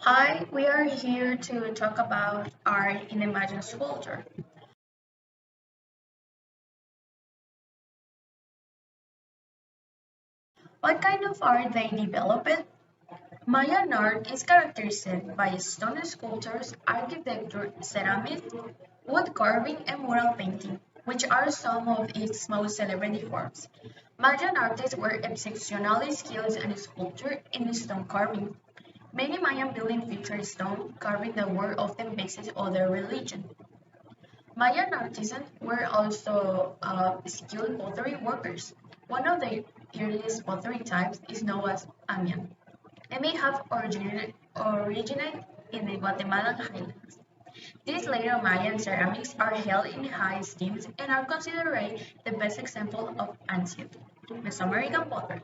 Hi, we are here to talk about art in the Mayan culture. What kind of art they developed? Mayan art is characterized by stone sculptures, architecture, ceramics, wood carving, and mural painting, which are some of its most celebrated forms. Mayan artists were exceptionally skilled in sculpture and stone carving. Many Mayan buildings feature stone carving that were often based on their religion. Mayan artisans were also skilled pottery workers. One of the earliest pottery types is known as amian. It may have originated in the Guatemalan highlands. These later Mayan ceramics are held in high esteem and are considered the best example of ancient Mesoamerican pottery.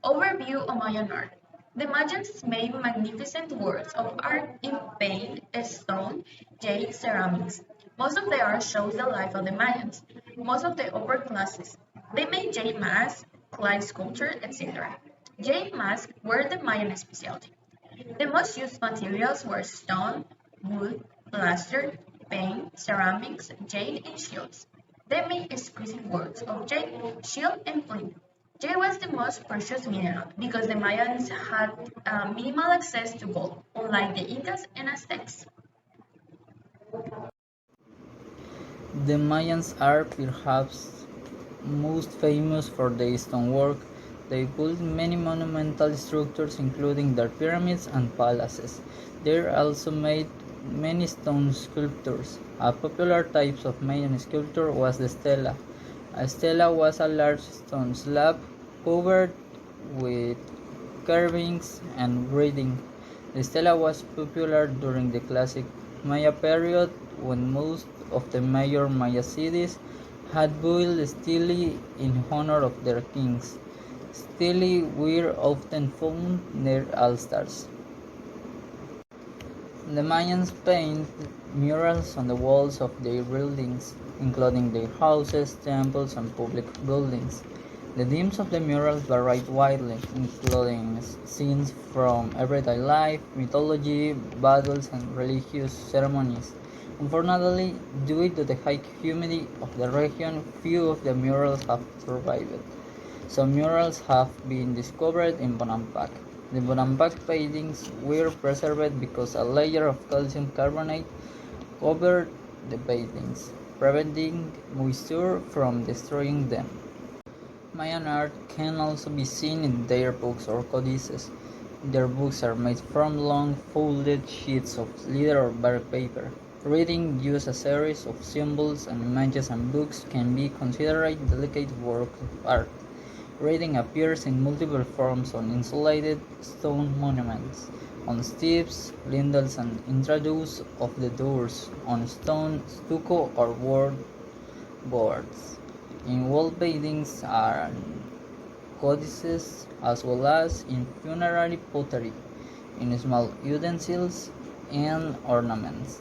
Overview of Mayan art. The Mayans made magnificent works of art in paint, stone, jade, ceramics. Most of the art shows the life of the Mayans, most of the upper classes. They made jade masks, clay sculpture, etc. Jade masks were the Mayan specialty. The most used materials were stone, wood, plaster, paint, ceramics, jade, and shields. They made exquisite works of jade, shield, and flint. Jade was the most precious mineral because the Mayans had minimal access to gold, unlike the Incas and Aztecs. The Mayans are perhaps most famous for their stonework. They built many monumental structures including their pyramids and palaces. They also made many stone sculptures. A popular type of Mayan sculpture was the stela. A stela was a large stone slab covered with carvings and writing. The stela was popular during the classic Maya period when most of the major Maya cities had built stelae in honor of their kings. Stelae were often found near altars. The Mayans painted murals on the walls of their buildings, including their houses, temples, and public buildings. The themes of the murals varied widely, including scenes from everyday life, mythology, battles, and religious ceremonies. Unfortunately, due to the high humidity of the region, few of the murals have survived. Some murals have been discovered in Bonampak. The Bonampak paintings were preserved because a layer of calcium carbonate covered the paintings, preventing moisture from destroying them. Mayan art can also be seen in their books or codices. Their books are made from long, folded sheets of leather or bark paper. Reading use a series of symbols and images and books can be considered a delicate work of art. Reading appears in multiple forms on insulated stone monuments, on steps, lintels, and introduce of the doors, on stone, stucco, or wall boards, in wall paintings and codices, as well as in funerary pottery, in small utensils and ornaments.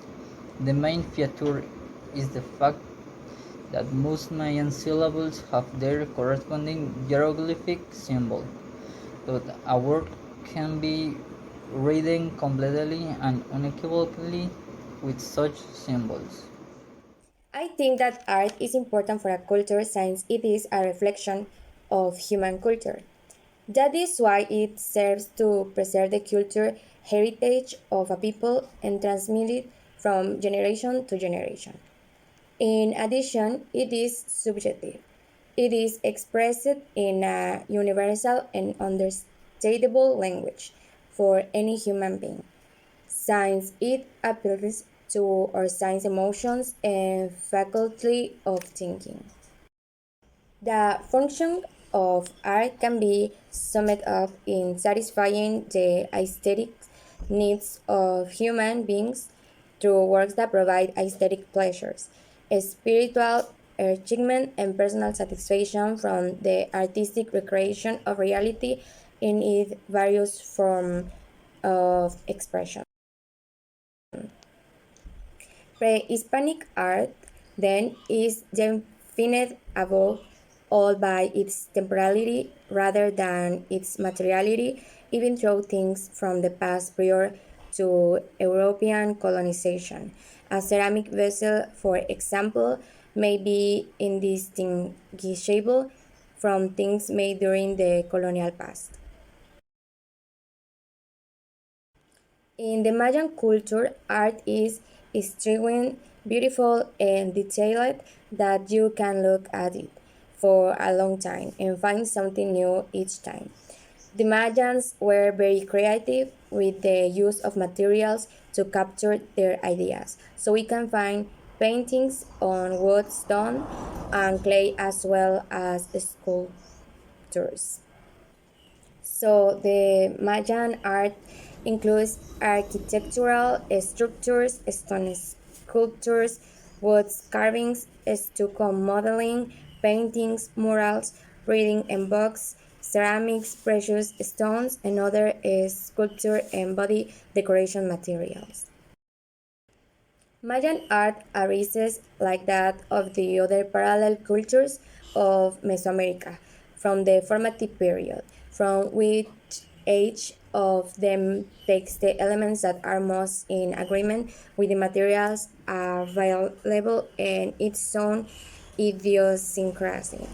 The main feature is the fact that most Mayan syllables have their corresponding hieroglyphic symbol, but a word can be written completely and unequivocally with such symbols. I think that art is important for a culture since it is a reflection of human culture. That is why it serves to preserve the culture heritage of a people and transmit it from generation to generation. In addition, it is subjective. It is expressed in a universal and understandable language for any human being. Since it appeals to our sense emotions and faculty of thinking. The function of art can be summed up in satisfying the aesthetic needs of human beings through works that provide aesthetic pleasures, spiritual achievement, and personal satisfaction from the artistic recreation of reality in its various forms of expression. Pre-Hispanic art, then, is defined above all by its temporality rather than its materiality, even though things from the past prior to European colonization. A ceramic vessel, for example, may be indistinguishable from things made during the colonial past. In the Mayan culture, art is striking, beautiful, and detailed that you can look at it for a long time and find something new each time. The Mayans were very creative with the use of materials to capture their ideas. So we can find paintings on wood, stone, and clay as well as sculptures. So the Mayan art includes architectural structures, stone sculptures, wood carvings, stucco modeling, paintings, murals, reading and books, ceramics, precious stones, and other sculpture and body decoration materials. Mayan art arises like that of the other parallel cultures of Mesoamerica from the formative period, from which each of them takes the elements that are most in agreement with the materials available and its own idiosyncrasy.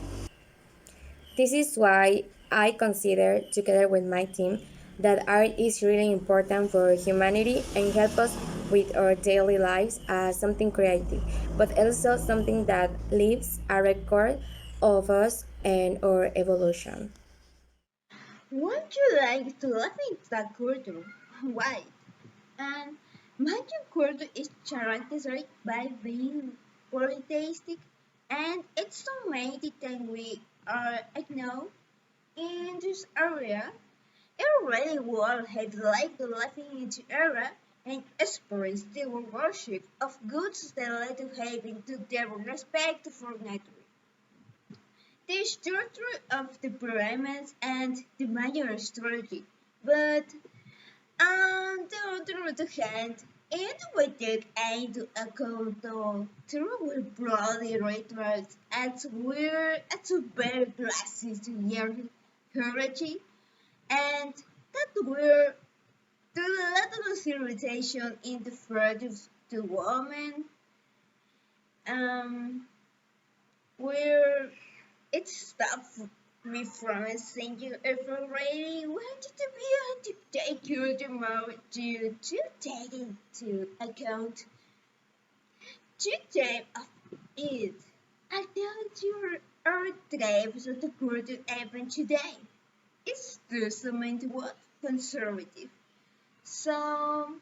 This is why I consider, together with my team, that art is really important for humanity and help us with our daily lives as something creative, but also something that leaves a record of us and our evolution. Won't you like to live in that culture? Why? And Mayan culture is characterized by being polytheistic, and it's so many that we are know in this area. It really will have liked living in the area and express their worship of goods that led to having to their respect for nature. The structure of the pyramids and the Mayan astrology, but on the other hand, it would take into account the true bloody rituals as we're at a better classes to your heritage and that were the little civilization in the first of the woman where it stopped me from thinking of already wanted to be able to take you tomorrow to take into account to time of it. I thought you are types of the quarter even today. It's just a mind what conservative. So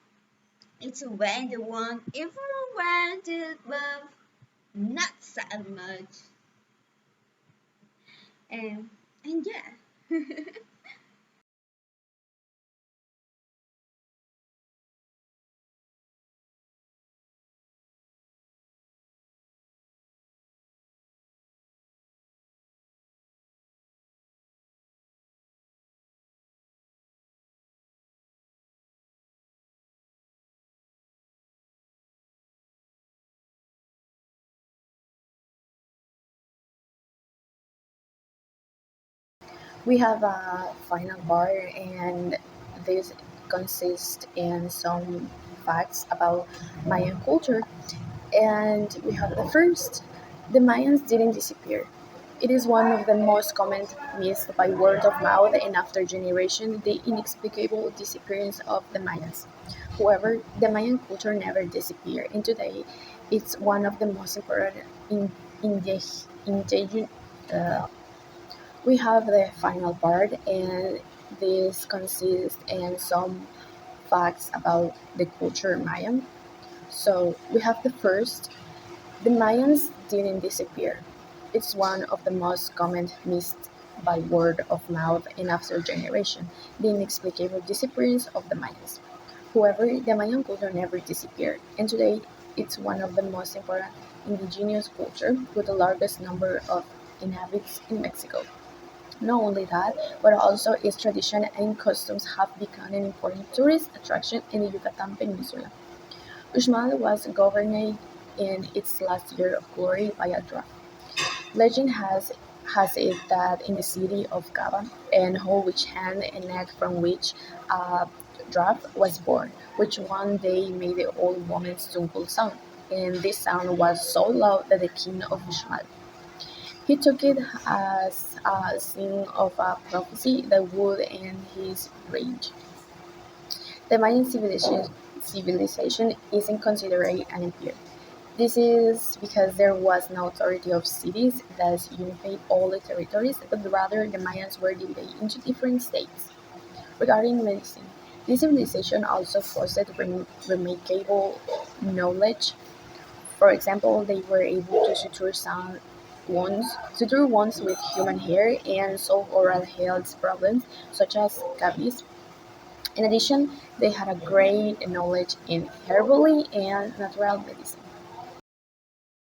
it's when the one everyone wanted but not so much. And and yeah. We have a final bar, and this consists in some facts about Mayan culture. And we have the first: the Mayans didn't disappear. It is one of the most common myths by word of mouth and after generation, the inexplicable disappearance of the Mayans. However, the Mayan culture never disappeared, and today it's one of the most important in the indigenous. We have the final part, and this consists in some facts about the culture Mayan. So we have the first: the Mayans didn't disappear. It's one of the most common myths by word of mouth and after generation, the inexplicable disappearance of the Mayans. However, the Mayan culture never disappeared, and today it's one of the most important indigenous culture with the largest number of inhabitants in Mexico. Not only that, but also its tradition and customs have become an important tourist attraction in the Yucatan Peninsula. Uxmal was governed in its last year of glory by a draft. Legend has it that in the city of Gaba, an whole witch hand and neck from which a draft was born, which one day made the old woman's tuneful sound. And this sound was so loud that the king of Uxmal, he took it as a sign of a prophecy that would end his reign. The Mayan civilization isn't considered an empire. This is because there was no authority of cities that unified all the territories, but rather the Mayans were divided into different states. Regarding medicine, this civilization also possessed remarkable knowledge. For example, they were able to suture wounds with human hair and solve oral health problems such as cavities. In addition, they had a great knowledge in herbology and natural medicine.